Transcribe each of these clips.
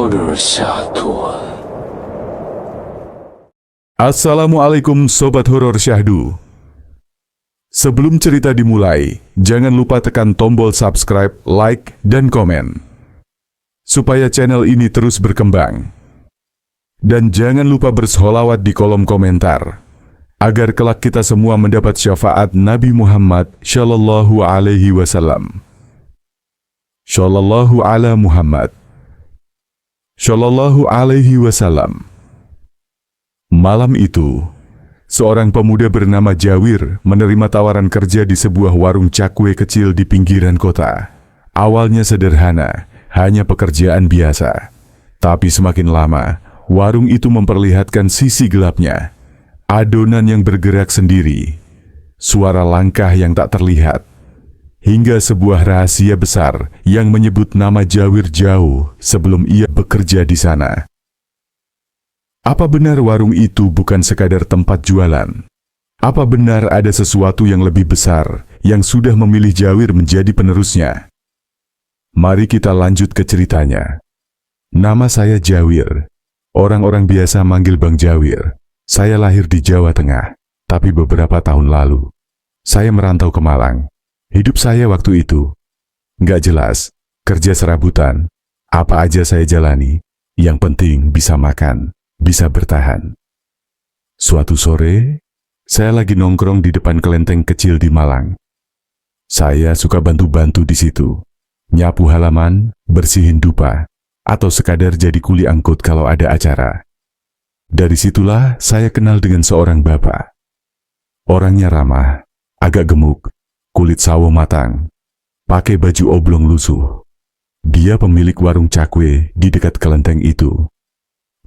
horor syahdu. Assalamualaikum Sobat Horor Syahdu. Sebelum cerita dimulai, jangan lupa tekan tombol subscribe, like, dan komen, supaya channel ini terus berkembang. Dan jangan lupa bersolawat di kolom komentar, agar kelak kita semua mendapat syafaat Nabi Muhammad Shallallahu Alaihi Wasallam. Shallallahu ala Muhammad Shallallahu Alaihi Wasallam. Malam itu, seorang pemuda bernama Jawir menerima tawaran kerja di sebuah warung cakwe kecil di pinggiran kota. Awalnya sederhana, hanya pekerjaan biasa. Tapi semakin lama, warung itu memperlihatkan sisi gelapnya. Adonan yang bergerak sendiri, suara langkah yang tak terlihat, hingga sebuah rahasia besar yang menyebut nama Jawir jauh sebelum ia bekerja di sana. Apa benar warung itu bukan sekadar tempat jualan? Apa benar ada sesuatu yang lebih besar yang sudah memilih Jawir menjadi penerusnya? Mari kita lanjut ke ceritanya. Nama saya Jawir. Orang-orang biasa manggil Bang Jawir. Saya lahir di Jawa Tengah, tapi beberapa tahun lalu saya merantau ke Malang. Hidup saya waktu itu nggak jelas, kerja serabutan, apa aja saya jalani, yang penting bisa makan, bisa bertahan. Suatu sore, saya lagi nongkrong di depan kelenteng kecil di Malang. Saya suka bantu-bantu di situ, nyapu halaman, bersihin dupa, atau sekadar jadi kuli angkut kalau ada acara. Dari situlah saya kenal dengan seorang bapak. Orangnya ramah, agak gemuk, kulit sawo matang, pakai baju oblong lusuh. Dia pemilik warung cakwe di dekat kelenteng itu.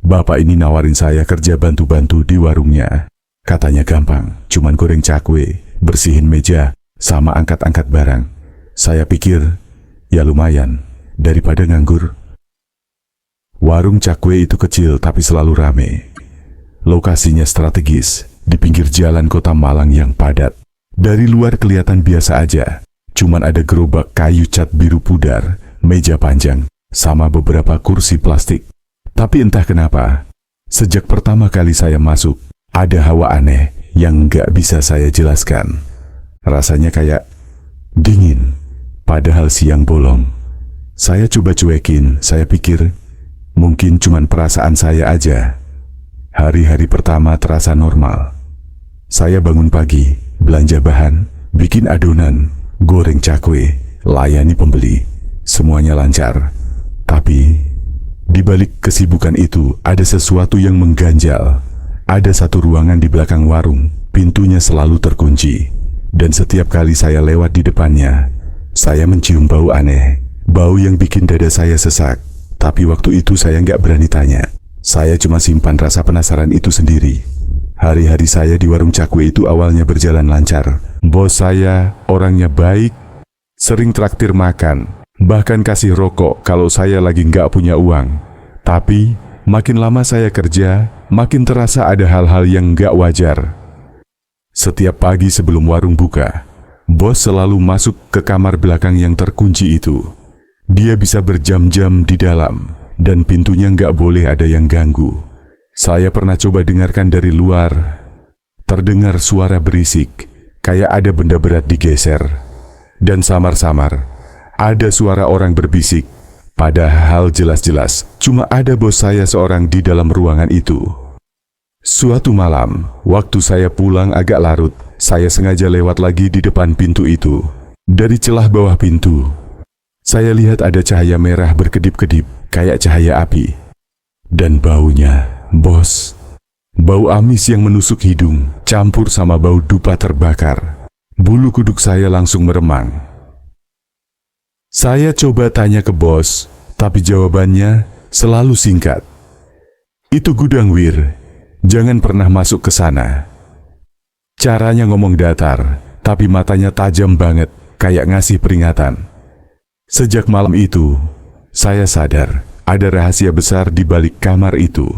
Bapak ini nawarin saya kerja bantu-bantu di warungnya. Katanya gampang, cuman goreng cakwe, bersihin meja, sama angkat-angkat barang. Saya pikir, ya lumayan, daripada nganggur. Warung cakwe itu kecil tapi selalu rame. Lokasinya strategis, di pinggir jalan kota Malang yang padat. Dari luar kelihatan biasa aja, cuman ada gerobak kayu cat biru pudar, meja panjang, sama beberapa kursi plastik. Tapi entah kenapa, sejak pertama kali saya masuk, ada hawa aneh yang nggak bisa saya jelaskan. Rasanya kayak dingin, padahal siang bolong. Saya coba cuekin, saya pikir mungkin cuman perasaan saya aja. Hari-hari pertama terasa normal. Saya bangun pagi, belanja bahan, bikin adonan, goreng cakwe, layani pembeli. Semuanya lancar. Tapi, di balik kesibukan itu ada sesuatu yang mengganjal. Ada satu ruangan di belakang warung, pintunya selalu terkunci. Dan setiap kali saya lewat di depannya, saya mencium bau aneh. Bau yang bikin dada saya sesak. Tapi waktu itu saya nggak berani tanya. Saya cuma simpan rasa penasaran itu sendiri. Hari-hari saya di warung cakwe itu awalnya berjalan lancar. Bos saya orangnya baik, sering traktir makan, bahkan kasih rokok kalau saya lagi nggak punya uang. Tapi, makin lama saya kerja, makin terasa ada hal-hal yang nggak wajar. Setiap pagi sebelum warung buka, bos selalu masuk ke kamar belakang yang terkunci itu. Dia bisa berjam-jam di dalam, dan pintunya nggak boleh ada yang ganggu. Saya pernah coba dengarkan dari luar. Terdengar suara berisik, kayak ada benda berat digeser. Dan samar-samar, ada suara orang berbisik. Padahal jelas-jelas, cuma ada bos saya seorang di dalam ruangan itu. Suatu malam, waktu saya pulang agak larut, saya sengaja lewat lagi di depan pintu itu. Dari celah bawah pintu, saya lihat ada cahaya merah berkedip-kedip, kayak cahaya api. Dan baunya, bos, bau amis yang menusuk hidung, campur sama bau dupa terbakar. Bulu kuduk saya langsung meremang. Saya coba tanya ke bos, tapi jawabannya selalu singkat. Itu gudang Wir, jangan pernah masuk ke sana. Caranya ngomong datar, tapi matanya tajam banget, kayak ngasih peringatan. Sejak malam itu, saya sadar ada rahasia besar di balik kamar itu.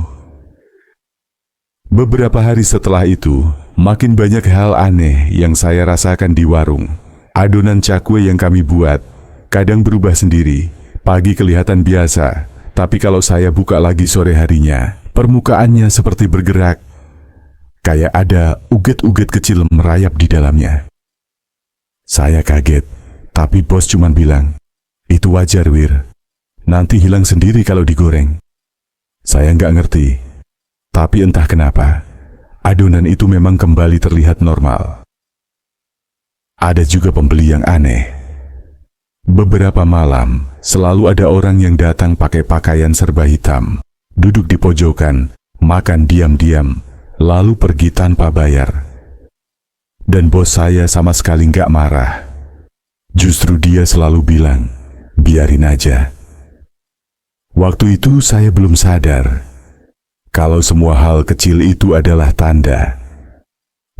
Beberapa hari setelah itu, makin banyak hal aneh yang saya rasakan di warung. Adonan cakwe yang kami buat kadang berubah sendiri. Pagi kelihatan biasa, Tapi kalau saya buka lagi sore harinya, permukaannya seperti bergerak. Kayak ada uget-uget kecil merayap di dalamnya. Saya kaget, tapi bos cuma bilang, "Itu wajar, Wir. Nanti hilang sendiri kalau digoreng." Saya nggak ngerti. Tapi entah kenapa, adonan itu memang kembali terlihat normal. Ada juga pembeli yang aneh. Beberapa malam, selalu ada orang yang datang pakai pakaian serba hitam, duduk di pojokan, makan diam-diam, lalu pergi tanpa bayar. Dan bos saya sama sekali nggak marah. Justru dia selalu bilang, "Biarin aja." Waktu itu saya belum sadar kalau semua hal kecil itu adalah tanda.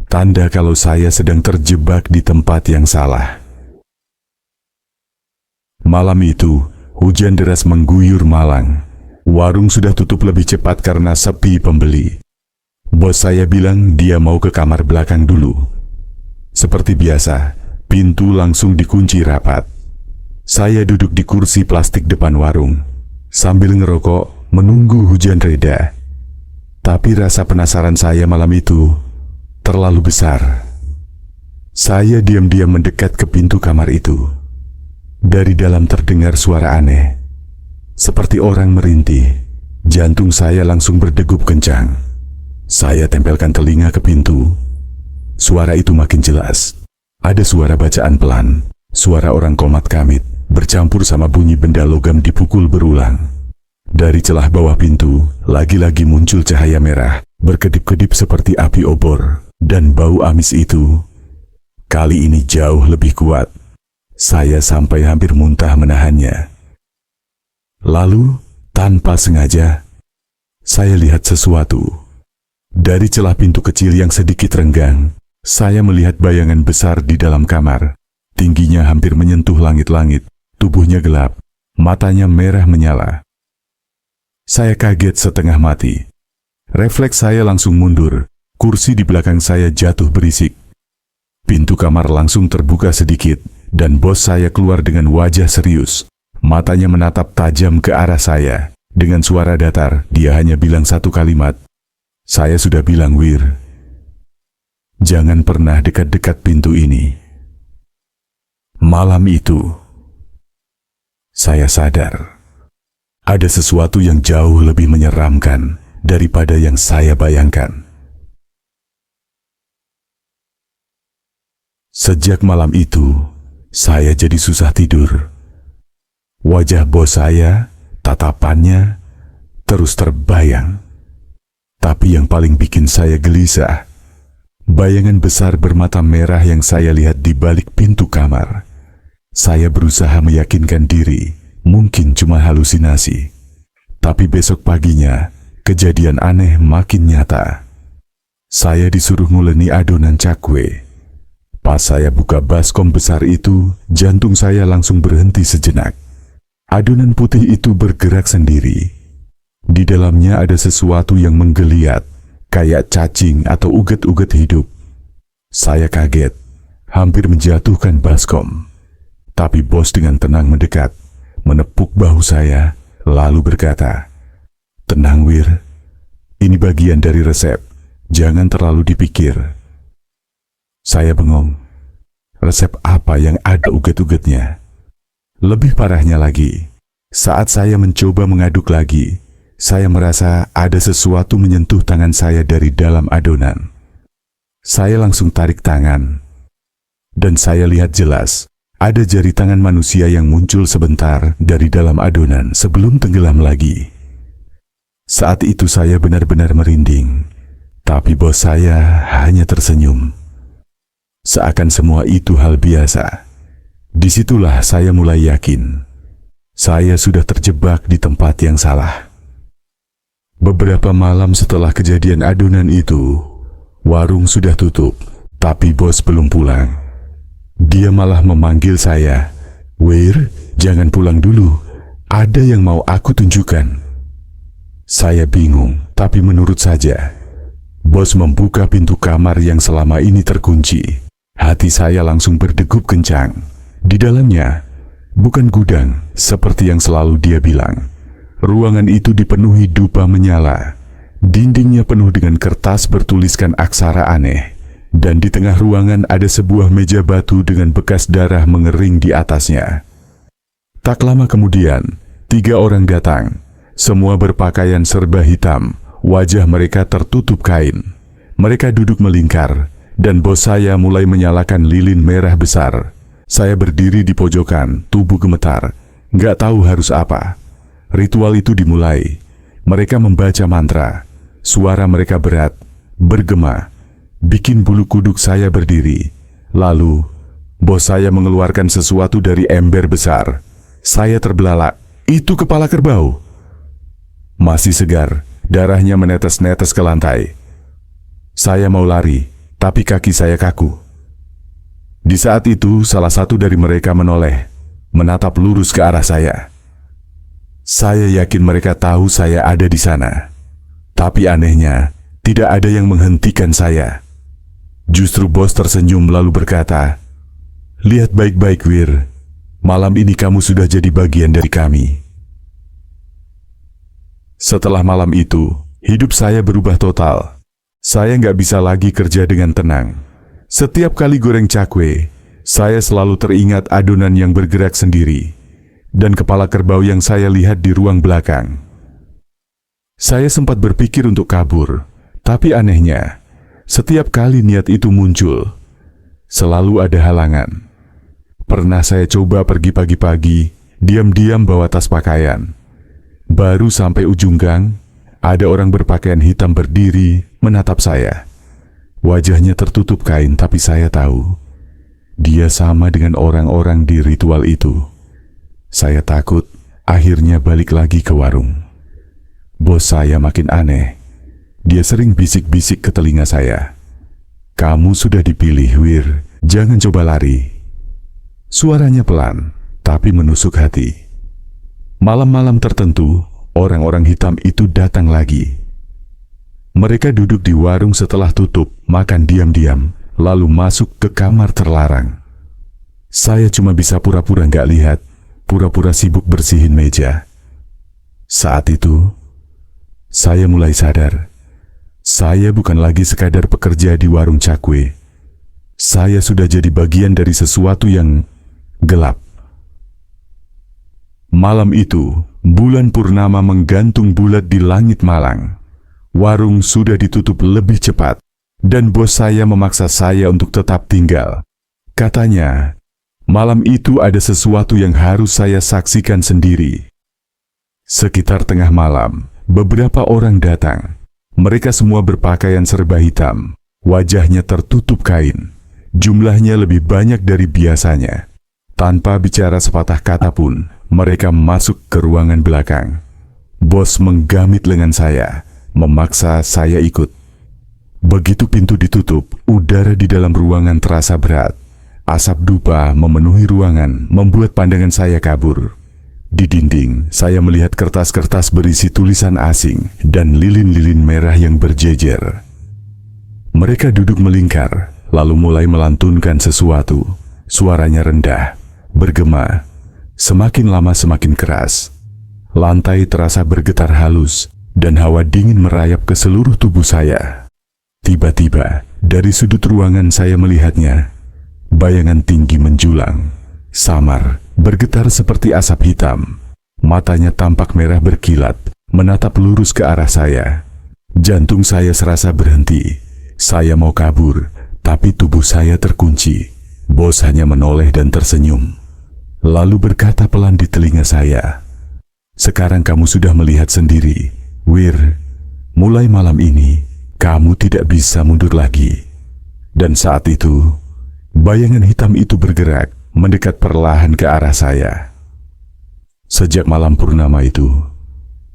Tanda kalau saya sedang terjebak di tempat yang salah. Malam itu, hujan deras mengguyur Malang. Warung sudah tutup lebih cepat karena sepi pembeli. Bos saya bilang dia mau ke kamar belakang dulu. Seperti biasa, pintu langsung dikunci rapat. Saya duduk di kursi plastik depan warung, sambil ngerokok, menunggu hujan reda. Tapi rasa penasaran saya malam itu terlalu besar. Saya diam-diam mendekat ke pintu kamar itu. Dari dalam terdengar suara aneh, seperti orang merintih. Jantung saya langsung berdegup kencang. Saya tempelkan telinga ke pintu. Suara itu makin jelas. Ada suara bacaan pelan, suara orang komat kamit, bercampur sama bunyi benda logam dipukul berulang. Dari celah bawah pintu, lagi-lagi muncul cahaya merah, berkedip-kedip seperti api obor, dan bau amis itu kali ini jauh lebih kuat. Saya sampai hampir muntah menahannya. Lalu, tanpa sengaja, saya lihat sesuatu. Dari celah pintu kecil yang sedikit renggang, saya melihat bayangan besar di dalam kamar. Tingginya hampir menyentuh langit-langit, tubuhnya gelap, matanya merah menyala. Saya kaget setengah mati. Refleks saya langsung mundur, kursi di belakang saya jatuh berisik. Pintu kamar langsung terbuka sedikit, dan bos saya keluar dengan wajah serius. Matanya menatap tajam ke arah saya. Dengan suara datar, dia hanya bilang satu kalimat. "Saya sudah bilang, Wir, jangan pernah dekat-dekat pintu ini." Malam itu, saya sadar ada sesuatu yang jauh lebih menyeramkan daripada yang saya bayangkan. Sejak malam itu, saya jadi susah tidur. Wajah bos saya, tatapannya, terus terbayang. Tapi yang paling bikin saya gelisah, bayangan besar bermata merah yang saya lihat di balik pintu kamar. Saya berusaha meyakinkan diri, mungkin cuma halusinasi. Tapi besok paginya, kejadian aneh makin nyata. Saya disuruh nguleni adonan cakwe. Pas saya buka baskom besar itu, jantung saya langsung berhenti sejenak. Adonan putih itu bergerak sendiri. Di dalamnya ada sesuatu yang menggeliat, kayak cacing atau uget-uget hidup. Saya kaget, hampir menjatuhkan baskom. Tapi bos dengan tenang mendekat, menepuk bahu saya, lalu berkata, "Tenang, Wir. Ini bagian dari resep. Jangan terlalu dipikir." Saya bengong. Resep apa yang ada uget-ugetnya? Lebih parahnya lagi, saat saya mencoba mengaduk lagi, saya merasa ada sesuatu menyentuh tangan saya dari dalam adonan. Saya langsung tarik tangan, dan saya lihat jelas ada jari tangan manusia yang muncul sebentar dari dalam adonan sebelum tenggelam lagi. Saat itu saya benar-benar merinding, tapi bos saya hanya tersenyum. Seakan semua itu hal biasa. Disitulah saya mulai yakin, saya sudah terjebak di tempat yang salah. Beberapa malam setelah kejadian adonan itu, warung sudah tutup, tapi bos belum pulang. Dia malah memanggil saya, "Wir, jangan pulang dulu, ada yang mau aku tunjukkan." Saya bingung, tapi menurut saja. Bos membuka pintu kamar yang selama ini terkunci. Hati saya langsung berdegup kencang. Di dalamnya, bukan gudang seperti yang selalu dia bilang. Ruangan itu dipenuhi dupa menyala. Dindingnya penuh dengan kertas bertuliskan aksara aneh. Dan di tengah ruangan ada sebuah meja batu dengan bekas darah mengering di atasnya. Tak lama kemudian, 3 orang datang. Semua berpakaian serba hitam. Wajah mereka tertutup kain. Mereka duduk melingkar, dan bos saya mulai menyalakan lilin merah besar. Saya berdiri di pojokan, tubuh gemetar. Nggak tahu harus apa. Ritual itu dimulai. Mereka membaca mantra. Suara mereka berat, bergema, bikin bulu kuduk saya berdiri. Lalu, bos saya mengeluarkan sesuatu dari ember besar. Saya terbelalak. Itu kepala kerbau. Masih segar, darahnya menetes-netes ke lantai. Saya mau lari, tapi kaki saya kaku. Di saat itu, salah satu dari mereka menoleh, menatap lurus ke arah saya. Saya yakin mereka tahu saya ada di sana. Tapi anehnya, tidak ada yang menghentikan saya. Justru bos tersenyum lalu berkata, "Lihat baik-baik, Wir. Malam ini kamu sudah jadi bagian dari kami." Setelah malam itu, hidup saya berubah total. Saya nggak bisa lagi kerja dengan tenang. Setiap kali goreng cakwe, saya selalu teringat adonan yang bergerak sendiri dan kepala kerbau yang saya lihat di ruang belakang. Saya sempat berpikir untuk kabur, tapi anehnya, setiap kali niat itu muncul, selalu ada halangan. Pernah saya coba pergi pagi-pagi, diam-diam bawa tas pakaian. Baru sampai ujung gang, ada orang berpakaian hitam berdiri menatap saya. Wajahnya tertutup kain, tapi saya tahu, dia sama dengan orang-orang di ritual itu. Saya takut, akhirnya balik lagi ke warung. Bos saya makin aneh. Dia sering bisik-bisik ke telinga saya. "Kamu sudah dipilih, Wir. Jangan coba lari." Suaranya pelan, tapi menusuk hati. Malam-malam tertentu, orang-orang hitam itu datang lagi. Mereka duduk di warung setelah tutup, makan diam-diam, lalu masuk ke kamar terlarang. Saya cuma bisa pura-pura nggak lihat, pura-pura sibuk bersihin meja. Saat itu, saya mulai sadar. Saya bukan lagi sekadar pekerja di warung cakwe. Saya sudah jadi bagian dari sesuatu yang gelap. Malam itu, bulan purnama menggantung bulat di langit Malang. Warung sudah ditutup lebih cepat, dan bos saya memaksa saya untuk tetap tinggal. Katanya, malam itu ada sesuatu yang harus saya saksikan sendiri. Sekitar tengah malam, beberapa orang datang. Mereka semua berpakaian serba hitam, wajahnya tertutup kain. Jumlahnya lebih banyak dari biasanya. Tanpa bicara sepatah kata pun, mereka masuk ke ruangan belakang. Bos menggamit lengan saya, memaksa saya ikut. Begitu pintu ditutup, udara di dalam ruangan terasa berat. Asap dupa memenuhi ruangan, membuat pandangan saya kabur. Di dinding, saya melihat kertas-kertas berisi tulisan asing dan lilin-lilin merah yang berjejer. Mereka duduk melingkar, lalu mulai melantunkan sesuatu. Suaranya rendah, bergema, semakin lama semakin keras. Lantai terasa bergetar halus, dan hawa dingin merayap ke seluruh tubuh saya. Tiba-tiba, dari sudut ruangan saya melihatnya. Bayangan tinggi menjulang, samar, bergetar seperti asap hitam. Matanya tampak merah berkilat, menatap lurus ke arah saya. Jantung saya serasa berhenti. Saya mau kabur, tapi tubuh saya terkunci. Bos hanya menoleh dan tersenyum. Lalu berkata pelan di telinga saya, "Sekarang kamu sudah melihat sendiri, Wir. Mulai malam ini, kamu tidak bisa mundur lagi." Dan saat itu, bayangan hitam itu bergerak, mendekat perlahan ke arah saya. Sejak malam purnama itu,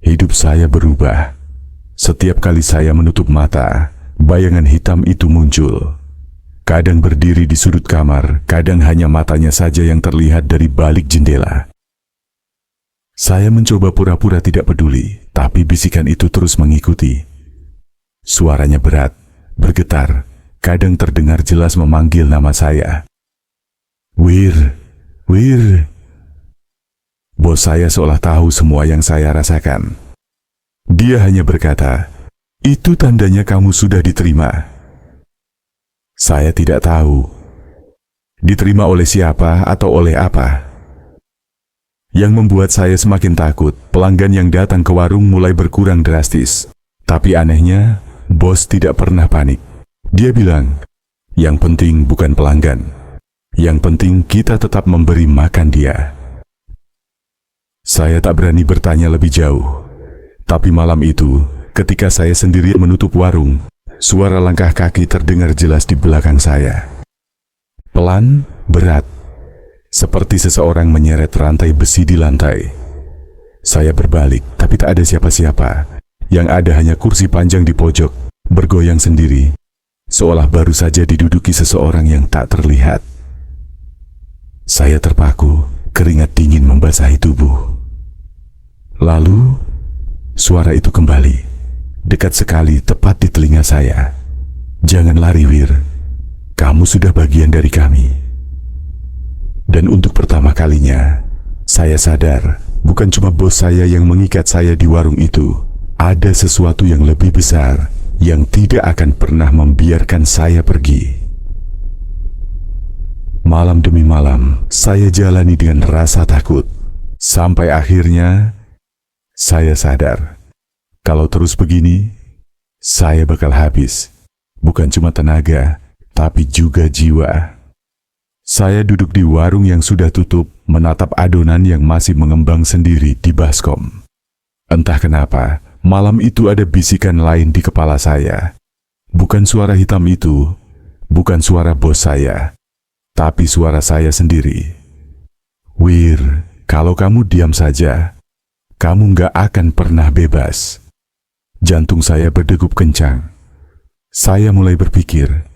hidup saya berubah. Setiap kali saya menutup mata, bayangan hitam itu muncul. Kadang berdiri di sudut kamar, kadang hanya matanya saja yang terlihat dari balik jendela. Saya mencoba pura-pura tidak peduli, tapi bisikan itu terus mengikuti. Suaranya berat, bergetar, kadang terdengar jelas memanggil nama saya. "Wir, Wir." Bos saya seolah tahu semua yang saya rasakan. Dia hanya berkata, "Itu tandanya kamu sudah diterima." Saya tidak tahu diterima oleh siapa atau oleh apa. Yang membuat saya semakin takut, pelanggan yang datang ke warung mulai berkurang drastis. Tapi anehnya, bos tidak pernah panik. Dia bilang, "Yang penting bukan pelanggan. Yang penting kita tetap memberi makan dia." Saya tak berani bertanya lebih jauh. Tapi malam itu, ketika saya sendirian menutup warung, suara langkah kaki terdengar jelas di belakang saya. Pelan, berat. Seperti seseorang menyeret rantai besi di lantai. Saya berbalik, tapi tak ada siapa-siapa. Yang ada hanya kursi panjang di pojok, bergoyang sendiri, seolah baru saja diduduki seseorang yang tak terlihat. Saya terpaku, keringat dingin membasahi tubuh. Lalu, suara itu kembali, dekat sekali tepat di telinga saya. "Jangan lari, Wir. Kamu sudah bagian dari kami." Dan untuk pertama kalinya, saya sadar bukan cuma bos saya yang mengikat saya di warung itu. Ada sesuatu yang lebih besar yang tidak akan pernah membiarkan saya pergi. Malam demi malam, saya jalani dengan rasa takut. Sampai akhirnya, saya sadar, kalau terus begini, saya bakal habis. Bukan cuma tenaga, tapi juga jiwa. Saya duduk di warung yang sudah tutup, menatap adonan yang masih mengembang sendiri di baskom. Entah kenapa, malam itu ada bisikan lain di kepala saya. Bukan suara hitam itu, bukan suara bos saya, tapi suara saya sendiri. "Wir, kalau kamu diam saja, kamu nggak akan pernah bebas." Jantung saya berdegup kencang. Saya mulai berpikir,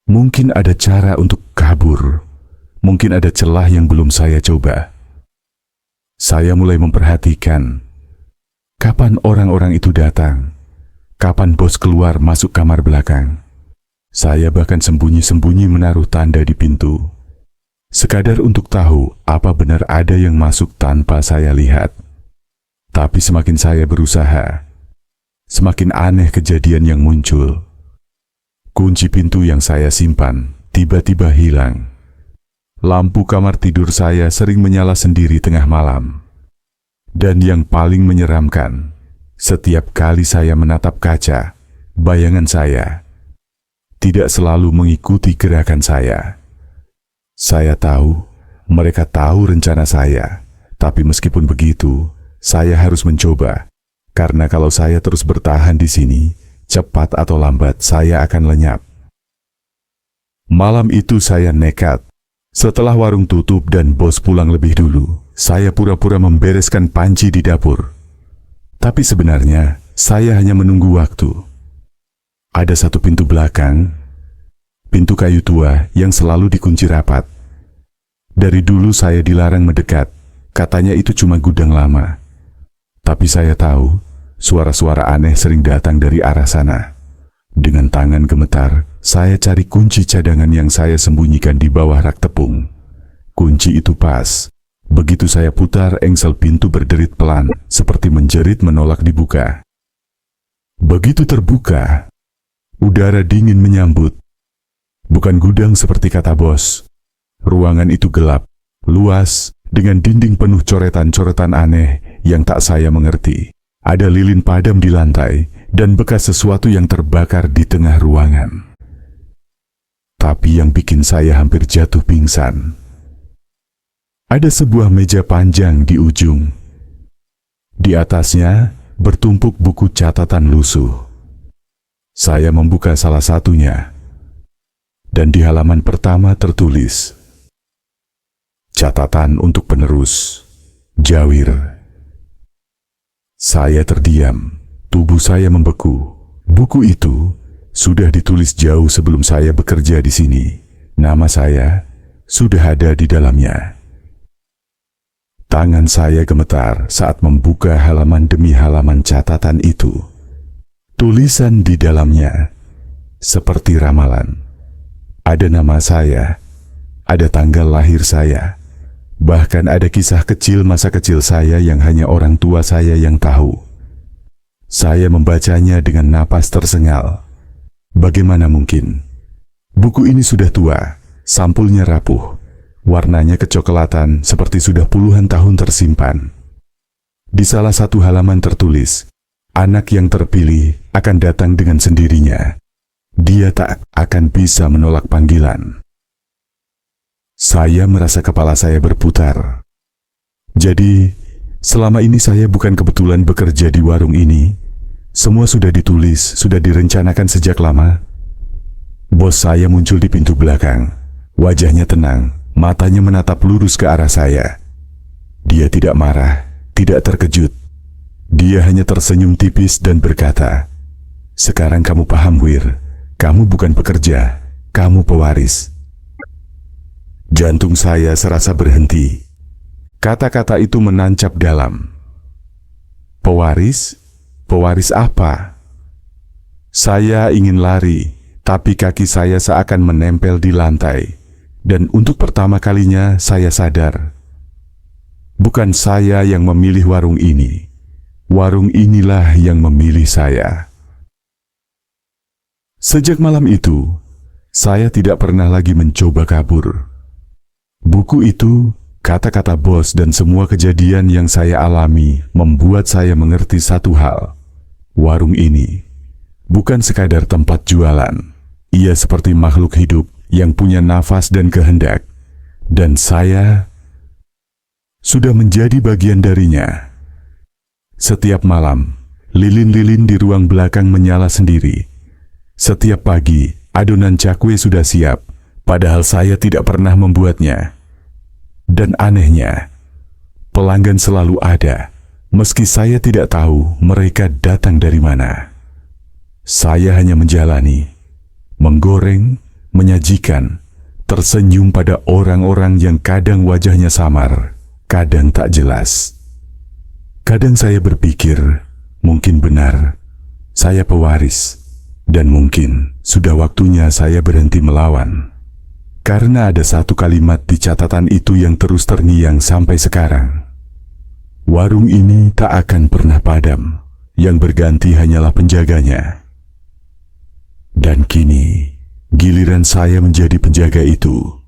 mungkin ada cara untuk kabur. Mungkin ada celah yang belum saya coba. Saya mulai memperhatikan, kapan orang-orang itu datang? Kapan bos keluar masuk kamar belakang? Saya bahkan sembunyi-sembunyi menaruh tanda di pintu, sekadar untuk tahu apa benar ada yang masuk tanpa saya lihat. Tapi semakin saya berusaha, semakin aneh kejadian yang muncul. Kunci pintu yang saya simpan tiba-tiba hilang. Lampu kamar tidur saya sering menyala sendiri tengah malam. Dan yang paling menyeramkan, setiap kali saya menatap kaca, bayangan saya tidak selalu mengikuti gerakan saya. Saya tahu, mereka tahu rencana saya, tapi meskipun begitu, saya harus mencoba. Karena kalau saya terus bertahan di sini, cepat atau lambat saya akan lenyap. Malam itu saya nekat. Setelah warung tutup dan bos pulang lebih dulu, saya pura-pura membereskan panci di dapur. Tapi sebenarnya, saya hanya menunggu waktu. Ada satu pintu belakang, pintu kayu tua yang selalu dikunci rapat. Dari dulu saya dilarang mendekat, katanya itu cuma gudang lama. Tapi saya tahu, suara-suara aneh sering datang dari arah sana. Dengan tangan gemetar, saya cari kunci cadangan yang saya sembunyikan di bawah rak tepung. Kunci itu pas. Begitu saya putar, engsel pintu berderit pelan, seperti menjerit menolak dibuka. Begitu terbuka, udara dingin menyambut. Bukan gudang seperti kata bos. Ruangan itu gelap, luas, dengan dinding penuh coretan-coretan aneh yang tak saya mengerti. Ada lilin padam di lantai, dan bekas sesuatu yang terbakar di tengah ruangan. Tapi yang bikin saya hampir jatuh pingsan, ada sebuah meja panjang di ujung. Di atasnya bertumpuk buku catatan lusuh. Saya membuka salah satunya, dan di halaman pertama tertulis, "Catatan untuk penerus, Jawir." Saya terdiam, tubuh saya membeku. Buku itu sudah ditulis jauh sebelum saya bekerja di sini. Nama saya sudah ada di dalamnya. Tangan saya gemetar saat membuka halaman demi halaman catatan itu. Tulisan di dalamnya seperti ramalan. Ada nama saya, ada tanggal lahir saya, Bahkan ada kisah kecil masa kecil saya yang hanya orang tua saya yang tahu. Saya membacanya dengan napas tersengal. Bagaimana mungkin? Buku ini sudah tua, sampulnya rapuh, warnanya kecoklatan seperti sudah puluhan tahun tersimpan. Di salah satu halaman tertulis, anak yang terpilih akan datang dengan sendirinya. Dia tak akan bisa menolak panggilan. Saya merasa kepala saya berputar. Jadi, selama ini saya bukan kebetulan bekerja di warung ini. Semua sudah ditulis, sudah direncanakan sejak lama. Bos saya muncul di pintu belakang. Wajahnya tenang, matanya menatap lurus ke arah saya. Dia tidak marah, tidak terkejut. Dia hanya tersenyum tipis dan berkata, "Sekarang kamu paham, Wir. Kamu bukan pekerja, kamu pewaris." Jantung saya serasa berhenti. Kata-kata itu menancap dalam. Pewaris? Pewaris apa? Saya ingin lari, tapi kaki saya seakan menempel di lantai. Dan untuk pertama kalinya saya sadar. Bukan saya yang memilih warung ini. Warung inilah yang memilih saya. Sejak malam itu, saya tidak pernah lagi mencoba kabur. Buku itu, kata-kata bos dan semua kejadian yang saya alami membuat saya mengerti satu hal. Warung ini bukan sekadar tempat jualan. Ia seperti makhluk hidup yang punya nafas dan kehendak. Dan saya sudah menjadi bagian darinya. Setiap malam, lilin-lilin di ruang belakang menyala sendiri. Setiap pagi, adonan cakwe sudah siap. Padahal saya tidak pernah membuatnya. Dan anehnya, pelanggan selalu ada, meski saya tidak tahu mereka datang dari mana. Saya hanya menjalani, menggoreng, menyajikan, tersenyum pada orang-orang yang kadang wajahnya samar, kadang tak jelas. Kadang saya berpikir, mungkin benar, saya pewaris, dan mungkin sudah waktunya saya berhenti melawan. Karena ada satu kalimat di catatan itu yang terus terngiang sampai sekarang. Warung ini tak akan pernah padam, yang berganti hanyalah penjaganya. Dan kini, giliran saya menjadi penjaga itu.